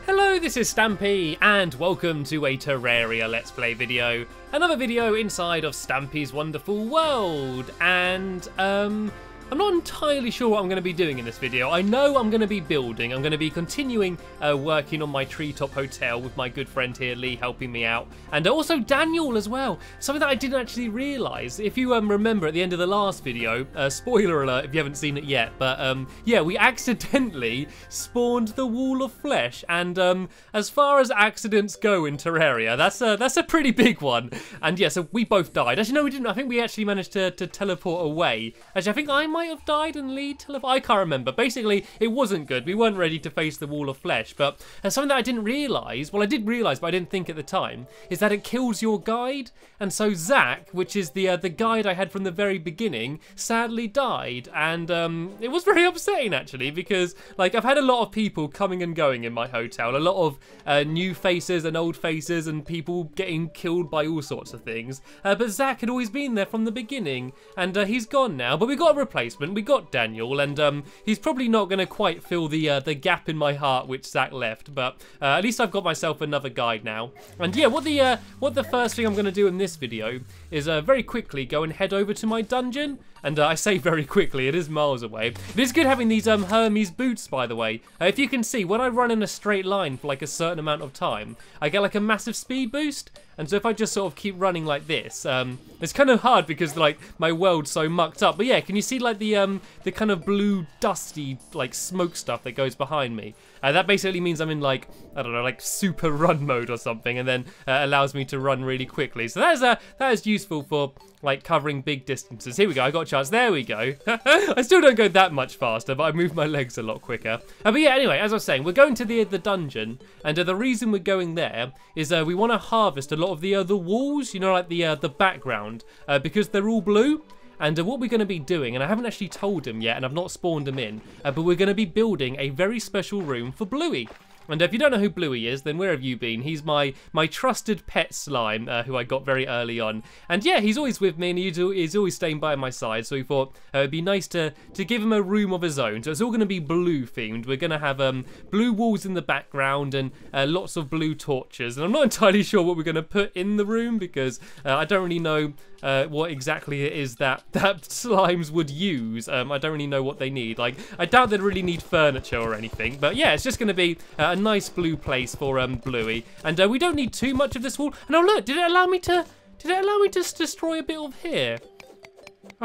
Hello, this is Stampy, and welcome to a Terraria Let's Play video. Another video inside of Stampy's wonderful world, and I'm not entirely sure what I'm going to be doing in this video. I know I'm going to be building. I'm going to be continuing working on my treetop hotel with my good friend here, Lee, helping me out. And also Daniel as well. Something that I didn't actually realise. If you remember at the end of the last video, spoiler alert if you haven't seen it yet, but yeah, we accidentally spawned the wall of flesh. And as far as accidents go in Terraria, that's a pretty big one. And yeah, so we both died. Actually, no, we didn't. I think we actually managed to teleport away. Actually, I think I might have died and Lee I can't remember. Basically, it wasn't good. We weren't ready to face the wall of flesh, but something that I didn't realise, well I did realise but I didn't think at the time, is that it kills your guide. And so Zach, which is the guide I had from the very beginning, sadly died, and it was very upsetting actually, because like I've had a lot of people coming and going in my hotel, a lot of new faces and old faces and people getting killed by all sorts of things, but Zach had always been there from the beginning, and he's gone now, but we got a replacement. We got Daniel, and he's probably not going to quite fill the gap in my heart which Zach left, but at least I've got myself another guide now. And yeah, what the first thing I'm going to do in this video is very quickly go and head over to my dungeon. And I say very quickly, it is miles away. It is good having these Hermes boots, by the way. If you can see, when I run in a straight line for like a certain amount of time, I get like a massive speed boost. And so if I just sort of keep running like this, it's kind of hard because like my world's so mucked up. But yeah, can you see like the kind of blue dusty like smoke stuff that goes behind me? That basically means I'm in like, I don't know, like super run mode or something, and then allows me to run really quickly. So that is useful for like covering big distances. Here we go, I got a chance, there we go. I still don't go that much faster, but I move my legs a lot quicker. But yeah, anyway, as I was saying, we're going to the dungeon, and the reason we're going there is we want to harvest a lot of the walls, you know, like the background, because they're all blue. And what we're going to be doing, and I haven't actually told him yet, and I've not spawned him in, but we're going to be building a very special room for Bluey. And if you don't know who Bluey is, then where have you been? He's my trusted pet slime, who I got very early on. And yeah, he's always with me, and he's always staying by my side, so we thought it'd be nice to give him a room of his own. So it's all going to be blue themed. We're going to have blue walls in the background and lots of blue torches. And I'm not entirely sure what we're going to put in the room, because I don't really know what exactly it is that slimes would use. I don't really know what they need. Like, I doubt they'd really need furniture or anything. But yeah, it's just going to be a nice blue place for Bluey. And we don't need too much of this wall. And oh look, did it allow me to destroy a bit of here?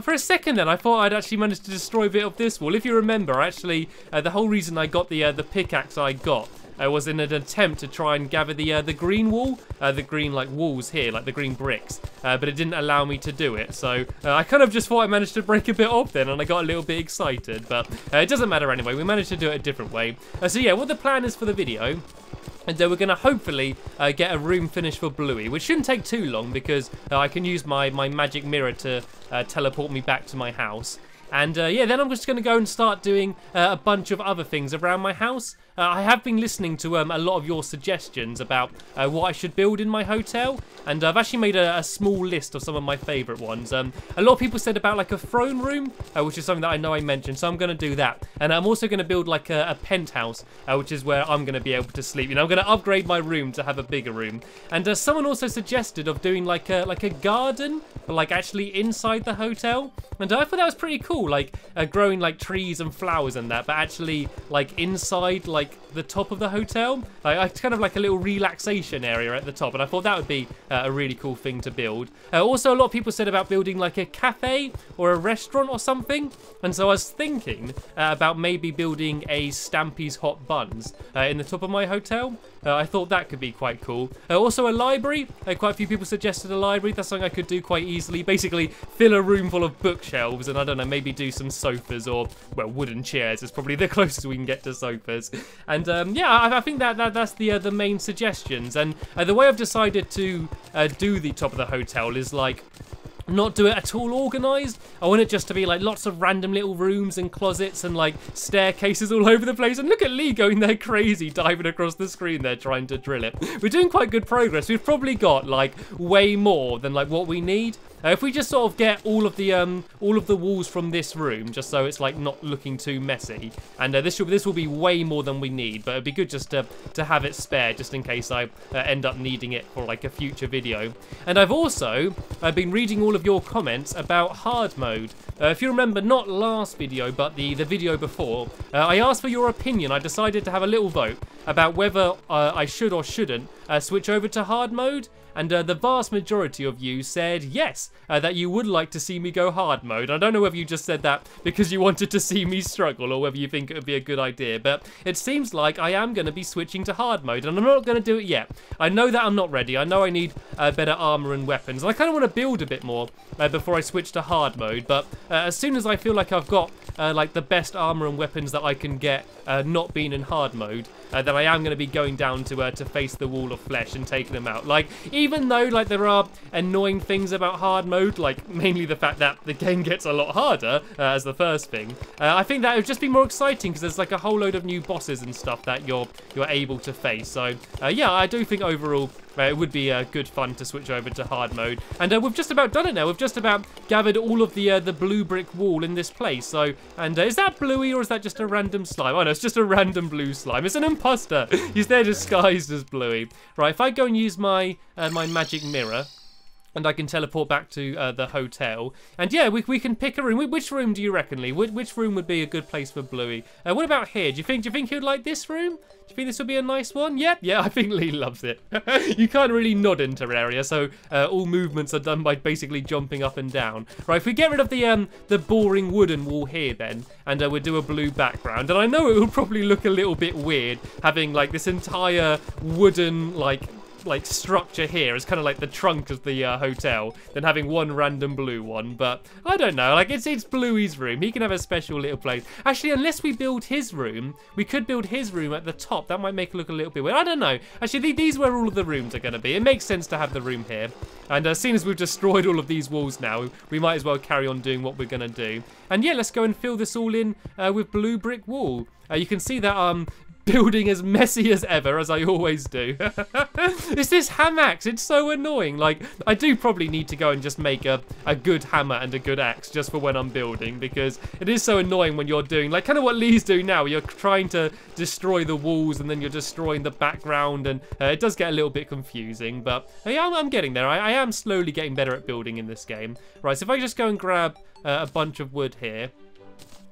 For a second then, I thought I'd actually managed to destroy a bit of this wall. If you remember, actually, the whole reason I got the pickaxe I got was in an attempt to try and gather the green wall, the green like walls here, like the green bricks, but it didn't allow me to do it. So I kind of just thought I managed to break a bit off then, and I got a little bit excited, but it doesn't matter anyway. We managed to do it a different way. So yeah, what the plan is for the video, and we're going to hopefully get a room finished for Bluey, which shouldn't take too long because I can use my magic mirror to teleport me back to my house. And yeah, then I'm just going to go and start doing a bunch of other things around my house. I have been listening to a lot of your suggestions about what I should build in my hotel, and I've actually made a small list of some of my favourite ones. A lot of people said about like a throne room, which is something that I know I mentioned, so I'm going to do that. And I'm also going to build like a penthouse, which is where I'm going to be able to sleep. You know, I'm going to upgrade my room to have a bigger room. And someone also suggested of doing like a garden, but like actually inside the hotel. And I thought that was pretty cool, like growing like trees and flowers and that, but actually like inside like the top of the hotel. It's kind of like a little relaxation area at the top, and I thought that would be a really cool thing to build. Also, a lot of people said about building like a cafe or a restaurant or something, and so I was thinking about maybe building a Stampy's Hot Buns in the top of my hotel. I thought that could be quite cool. Also a library. Quite a few people suggested a library. That's something I could do quite easily. Basically fill a room full of bookshelves, and I don't know, maybe do some sofas or, well, wooden chairs is probably the closest we can get to sofas. And yeah, I think that's the main suggestions. And the way I've decided to do the top of the hotel is like not do it at all organised. I want it just to be like lots of random little rooms and closets and like staircases all over the place. And look at Lee going there crazy, diving across the screen there trying to drill it. We're doing quite good progress. We've probably got like way more than like what we need. If we just sort of get all of the walls from this room, just so it's like not looking too messy, and this will be way more than we need, but it'd be good just to have it spare, just in case I end up needing it for like a future video. And I've also been reading all of your comments about hard mode. If you remember, not last video, but the video before, I asked for your opinion. I decided to have a little vote about whether I should or shouldn't switch over to hard mode. And the vast majority of you said yes, that you would like to see me go hard mode. I don't know whether you just said that because you wanted to see me struggle or whether you think it would be a good idea, but it seems like I am going to be switching to hard mode, and I'm not going to do it yet. I know that I'm not ready. I know I need better armor and weapons, and I kind of want to build a bit more before I switch to hard mode, but as soon as I feel like I've got like the best armor and weapons that I can get not being in hard mode, then I am going to be going down to face the wall of flesh and taking them out. Like, even though like there are annoying things about hard mode, like mainly the fact that the game gets a lot harder as the first thing, I think that it would just be more exciting because there's like a whole load of new bosses and stuff that you're able to face. So yeah, I do think overall it would be good fun to switch over to hard mode. And we've just about done it now. We've just about gathered all of the blue brick wall in this place. So, and is that Bluey or is that just a random slime? Oh no, it's just a random blue slime. It's an imposter. He's there disguised as Bluey. Right, if I go and use my my magic mirror, and I can teleport back to the hotel. And yeah, we can pick a room. Which room do you reckon, Lee? Which room would be a good place for Bluey? What about here? Do you think he would like this room? Do you think this would be a nice one? Yep, yeah, I think Lee loves it. You can't really nod in Terraria, so all movements are done by basically jumping up and down. Right, if we get rid of the boring wooden wall here then, and we'll do a blue background, and I know it will probably look a little bit weird having like this entire wooden like structure here is kind of like the trunk of the hotel, then having one random blue one, but I don't know, like it's Bluey's room. He can have a special little place. Actually, unless we build his room, we could build his room at the top. That might make it look a little bit weird. I don't know. Actually, these where all of the rooms are going to be. It makes sense to have the room here. And as soon as we've destroyed all of these walls now, we might as well carry on doing what we're going to do. And yeah, let's go and fill this all in with blue brick wall. You can see that building as messy as ever, as I always do. It's this ham axe. It's so annoying. Like, I do probably need to go and just make a good hammer and a good axe just for when I'm building, because it is so annoying when you're doing, like, kind of what Lee's doing now. You're trying to destroy the walls and then you're destroying the background, and it does get a little bit confusing, but yeah, I'm getting there. I am slowly getting better at building in this game. Right, so if I just go and grab a bunch of wood here,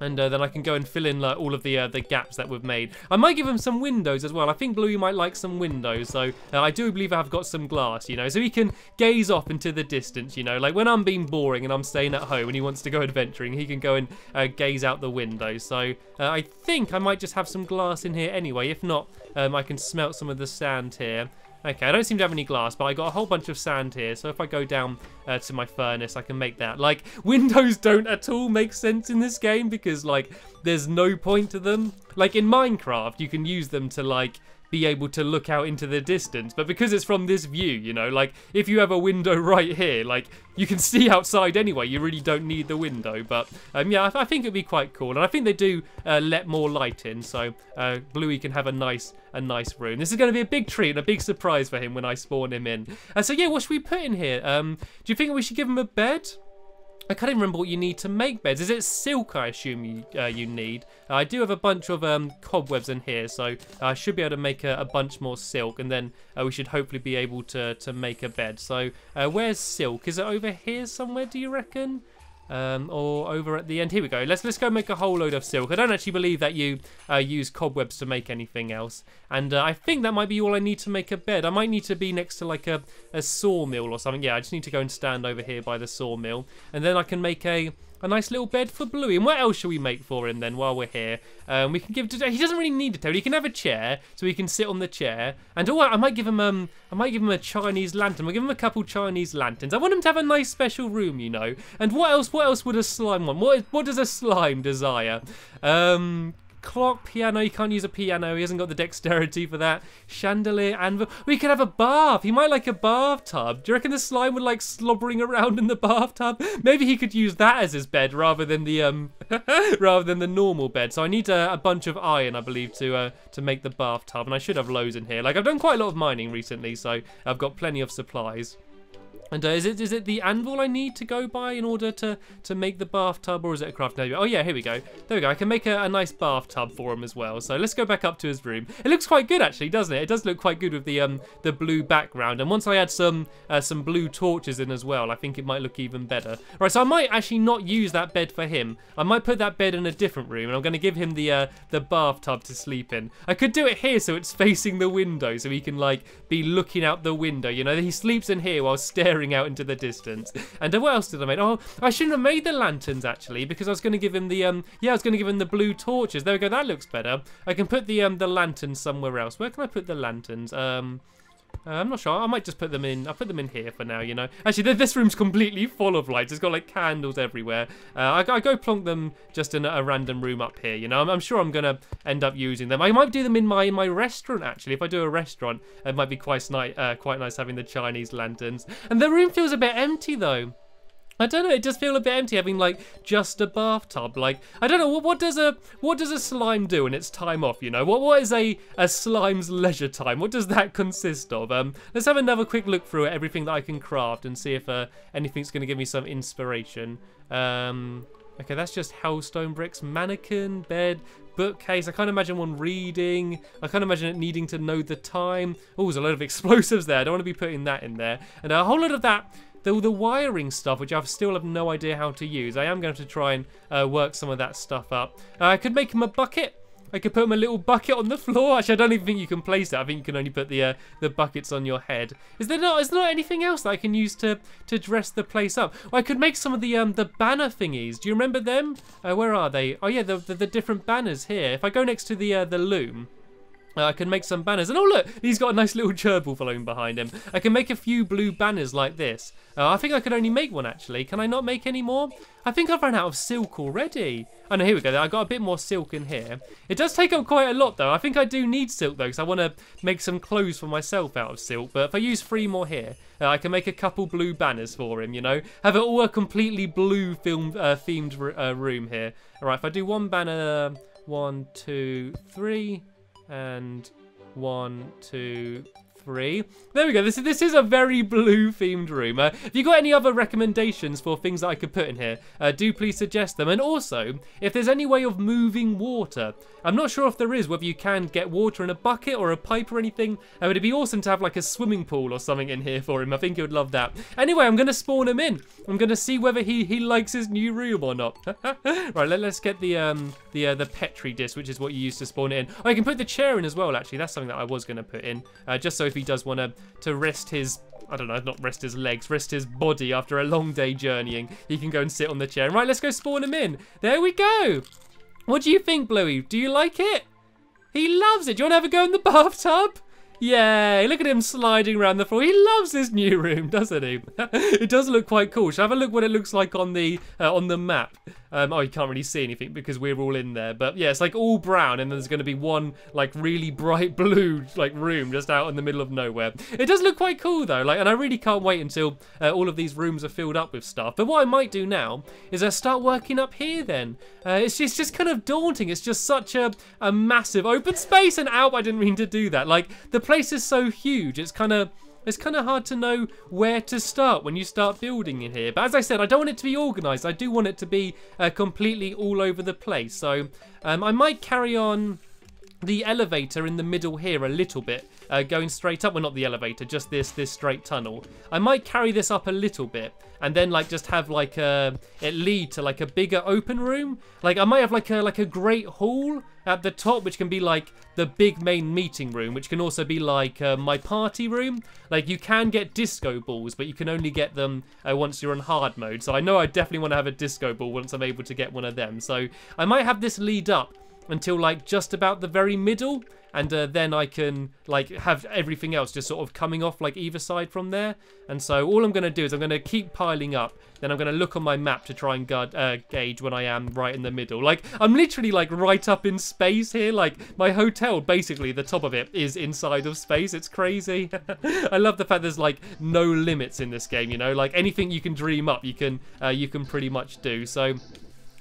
and then I can go and fill in like, all of the gaps that we've made. I might give him some windows as well. I think Bluey might like some windows. So I do believe I've got some glass, you know, so he can gaze off into the distance, you know. Like when I'm being boring and I'm staying at home and he wants to go adventuring, he can go and gaze out the window. So I think I might just have some glass in here anyway. If not, I can smelt some of the sand here. Okay, I don't seem to have any glass, but I got a whole bunch of sand here, so if I go down to my furnace, I can make that. Like, windows don't at all make sense in this game because, like, there's no point to them. Like, in Minecraft, you can use them to, like, be able to look out into the distance, but because it's from this view, you know, like if you have a window right here, like you can see outside anyway, you really don't need the window. But yeah, I think it'd be quite cool, and I think they do let more light in, so Bluey can have a nice room. This is going to be a big treat and a big surprise for him when I spawn him in. So yeah, what should we put in here? Do you think we should give him a bed? I can't even remember what you need to make beds. Is it silk, I assume you need? I do have a bunch of cobwebs in here, so I should be able to make a bunch more silk, and then we should hopefully be able to make a bed. So where's silk? Is it over here somewhere, do you reckon? Or over at the end? Here we go. Let's go make a whole load of silk. I don't actually believe that you use cobwebs to make anything else. And I think that might be all I need to make a bed. I might need to be next to like a sawmill or something. Yeah, I just need to go and stand over here by the sawmill. And then I can make a nice little bed for Bluey. And what else shall we make for him then while we're here? We can give he doesn't really need a table. He can have a chair, so he can sit on the chair. And oh, I might give him a Chinese lantern. We'll give him a couple Chinese lanterns. I want him to have a nice special room, you know. And what else would a slime want? What does a slime desire? Clock, piano. He can't use a piano. He hasn't got the dexterity for that. Chandelier, anvil. We could have a bath. He might like a bathtub. Do you reckon the slime would like slobbering around in the bathtub? Maybe he could use that as his bed rather than the normal bed. So I need a bunch of iron, I believe, to make the bathtub, and I should have loads in here. Like I've done quite a lot of mining recently, so I've got plenty of supplies. And is it the anvil I need to go by in order to make the bathtub, or is it a craft table? Oh yeah, here we go. There we go. I can make a nice bathtub for him as well. So let's go back up to his room. It looks quite good actually, doesn't it? It does look quite good with the blue background. And once I add some blue torches in as well, I think it might look even better. Right, so I might actually not use that bed for him. I might put that bed in a different room, and I'm going to give him the bathtub to sleep in. I could do it here so it's facing the window, so he can like be looking out the window. You know, he sleeps in here while staring out into the distance. And what else did I make? Oh, I shouldn't have made the lanterns actually, because I was going to give him the I was going to give him the blue torches. There we go. That looks better. I can put the lanterns somewhere else. Where can I put the lanterns? I'm not sure. I might just put them in. I'll put them in here for now, you know. Actually, this room's completely full of lights. It's got like candles everywhere. I go plonk them just in a random room up here, you know. I'm sure I'm going to end up using them. I might do them in my restaurant, actually. If I do a restaurant, it might be quite nice having the Chinese lanterns. And the room feels a bit empty, though. I don't know, it does feel a bit empty having like just a bathtub. Like, I don't know, what does a slime do in its time off, you know? What is a slime's leisure time? What does that consist of? Let's have another quick look through at everything that I can craft and see if anything's going to give me some inspiration. Okay, that's just hellstone bricks, mannequin, bed, bookcase. I can't imagine one reading. I can't imagine it needing to know the time. Oh, there's a load of explosives there. I don't want to be putting that in there. And a whole lot of that, the wiring stuff, which I still have no idea how to use. I am going to try and work some of that stuff up. I could make him a bucket. I could put him a little bucket on the floor. Actually, I don't even think you can place it. I think you can only put the buckets on your head. Is there not anything else that I can use to dress the place up? Well, I could make some of the banner thingies. Do you remember them? Where are they? Oh yeah, the different banners here. If I go next to the loom, I can make some banners. And oh look, he's got a nice little gerbil following behind him. I can make a few blue banners like this. I think I could only make one actually. Can I not make any more? I think I've run out of silk already. Oh no, here we go. I got a bit more silk in here. It does take up quite a lot though. I think I do need silk though, because I want to make some clothes for myself out of silk. But if I use 3 more here, I can make a couple blue banners for him, you know. Have it all a completely blue themed room here. All right, if I do one banner, 1, 2, 3... and 1, 2, 3. There we go. This is a very blue themed room. If you got any other recommendations for things that I could put in here, do please suggest them. And also, if there's any way of moving water, I'm not sure if there is, whether you can get water in a bucket or a pipe or anything. But it'd be awesome to have like a swimming pool or something in here for him. I think he would love that. Anyway, I'm going to spawn him in. I'm going to see whether he likes his new room or not. Right, let's get the Petri disc, which is what you use to spawn it in. Oh, I can put the chair in as well, actually. That's something that I was going to put in, just so if he does want to rest his, I don't know, not rest his legs, rest his body after a long day journeying, he can go and sit on the chair. Right, let's go spawn him in. There we go. What do you think, Bluey? Do you like it? He loves it. Do you want to have a go in the bathtub? Yay, look at him sliding around the floor. He loves his new room, doesn't he? It does look quite cool. Shall I have a look what it looks like on the map? Oh, you can't really see anything because we're all in there. But yeah, it's like all brown, and there's going to be one like really bright blue like room just out in the middle of nowhere. It does look quite cool though. Like, and I really can't wait until all of these rooms are filled up with stuff. But what I might do now is start working up here then. It's just kind of daunting. It's just such a massive open space, and out. I didn't mean to do that. Like, the place is so huge. It's kind of hard to know where to start when you start building in here. But as I said, I don't want it to be organised. I do want it to be completely all over the place. So I might carry on the elevator in the middle here a little bit, going straight up. Well, not the elevator, just this straight tunnel. I might carry this up a little bit, and then like just have like it lead to like a bigger open room. Like I might have like a great hall at the top, which can be like the big main meeting room, which can also be like my party room. Like, you can get disco balls, but you can only get them once you're on hard mode. So I know I definitely want to have a disco ball once I'm able to get one of them. So I might have this lead up until like just about the very middle, and then I can like have everything else just sort of coming off like either side from there. And so all I'm going to do is I'm going to keep piling up, then I'm going to look on my map to try and gauge when I am right in the middle. Like, I'm literally like right up in space here. Like, my hotel, basically the top of it is inside of space. It's crazy. I love the fact there's like no limits in this game, you know, like anything you can dream up you can pretty much do. So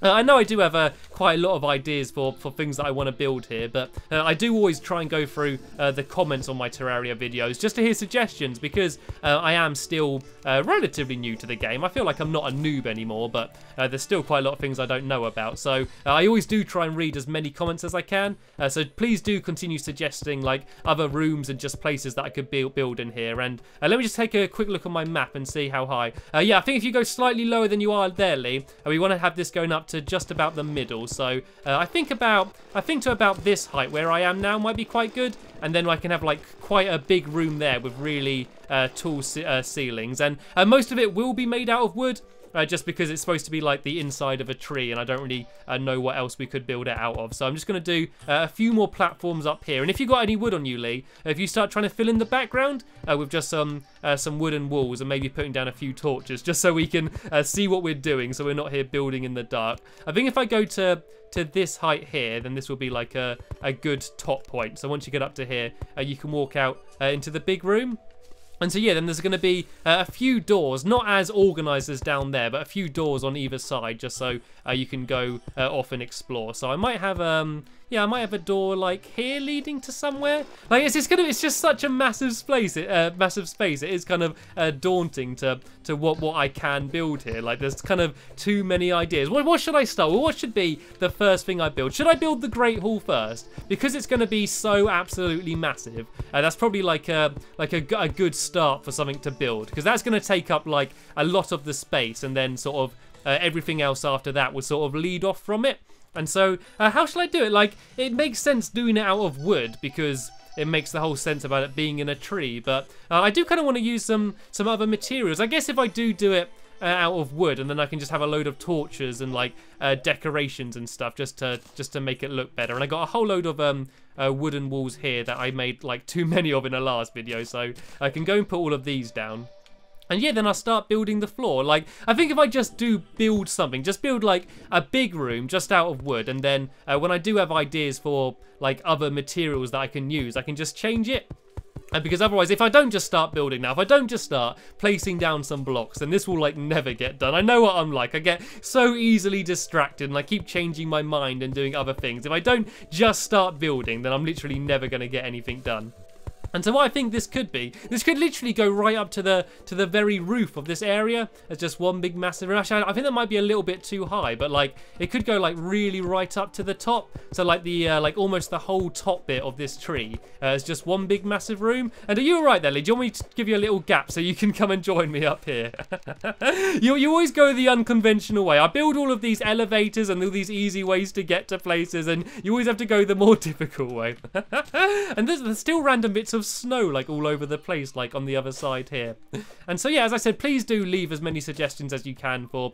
I know I do have quite a lot of ideas for things that I want to build here, but I do always try and go through the comments on my Terraria videos just to hear suggestions, because I am still relatively new to the game. I feel like I'm not a noob anymore, but there's still quite a lot of things I don't know about. So I always do try and read as many comments as I can. So please do continue suggesting like other rooms and just places that I could build in here. And let me just take a quick look on my map and see how high. Yeah, I think if you go slightly lower than you are there, Lee, we want to have this going up to just about the middle. So I think to about this height where I am now might be quite good, and then I can have like quite a big room there with really tall ceilings, and most of it will be made out of wood. Just because it's supposed to be like the inside of a tree, and I don't really know what else we could build it out of. So I'm just going to do a few more platforms up here. And if you've got any wood on you, Lee, if you start trying to fill in the background with just some wooden walls and maybe putting down a few torches, just so we can see what we're doing, so we're not here building in the dark. I think if I go to this height here, then this will be like a good top point. So once you get up to here, you can walk out into the big room. And so yeah, then there's going to be a few doors, not as organised as down there, but a few doors on either side, just so you can go off and explore. So I might have yeah, I might have a door like here leading to somewhere. Like it's just such a massive space. It is kind of daunting to what I can build here. Like there's kind of too many ideas. What should I start? Well, what should be the first thing I build? Should I build the Great Hall first? Because it's going to be so absolutely massive. That's probably like a good start for something to build, because that's going to take up like a lot of the space, and then sort of everything else after that will sort of lead off from it. And so how shall I do it? Like, it makes sense doing it out of wood because it makes the whole sense about it being in a tree, but I do kind of want to use some other materials. I guess if I do it out of wood, and then I can just have a load of torches and like decorations and stuff just to make it look better. And I got a whole load of wooden walls here that I made like too many of in the last video, so I can go and put all of these down. And yeah, then I'll start building the floor. Like, I think if I just do build something, just build like a big room just out of wood, and then when I do have ideas for like other materials that I can use, I can just change it. Because otherwise, if I don't just start building now, if I don't just start placing down some blocks, then this will like never get done. I know what I'm like. I get so easily distracted, and I keep changing my mind and doing other things. If I don't just start building, then I'm literally never going to get anything done. And so what I think this could literally go right up to the very roof of this area as just one big massive room. Actually, I think that might be a little bit too high, but like it could go like really right up to the top. So like the like almost the whole top bit of this tree is just one big massive room. And are you alright there, Lee? Do you want me to give you a little gap so you can come and join me up here? You always go the unconventional way. I build all of these elevators and all these easy ways to get to places, and you always have to go the more difficult way. And there's still random bits of snow like all over the place, like on the other side here. And so yeah, as I said, please do leave as many suggestions as you can for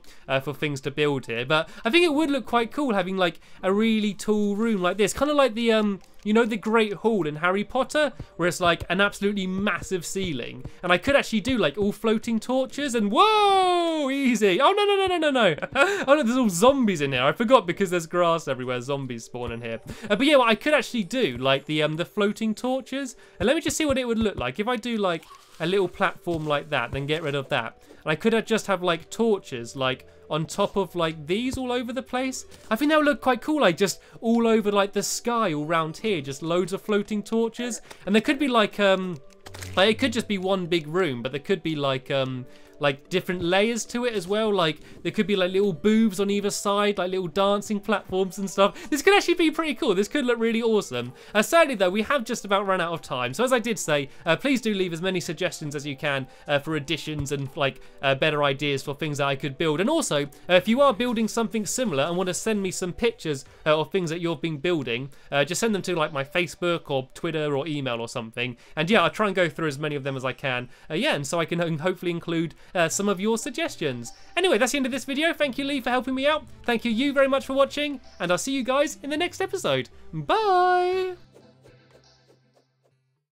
things to build here. But I think it would look quite cool having like a really tall room like this, kind of like the you know, the Great Hall in Harry Potter, where it's like an absolutely massive ceiling. And I could actually do like all floating torches and whoa, easy. Oh, no. Oh no, there's all zombies in here. I forgot because there's grass everywhere. Zombies spawn in here. But yeah, well, I could actually do like the floating torches. And let me just see what it would look like. If I do like a little platform like that, then get rid of that. And I could just have like torches like on top of like these all over the place. I think that would look quite cool, like just all over like the sky all round here, just loads of floating torches. And there could be like it could just be one big room, but there could be like different layers to it as well. Like there could be like little booths on either side, like little dancing platforms and stuff. This could actually be pretty cool. This could look really awesome. Sadly though, we have just about run out of time. So as I did say, please do leave as many suggestions as you can for additions and like better ideas for things that I could build. And also, if you are building something similar and want to send me some pictures of things that you've been building, just send them to like my Facebook or Twitter or email or something. And yeah, I'll try and go through as many of them as I can. Yeah, and so I can hopefully include some of your suggestions. Anyway, that's the end of this video. Thank you, Lee, for helping me out. Thank you very much for watching, and I'll see you guys in the next episode. Bye!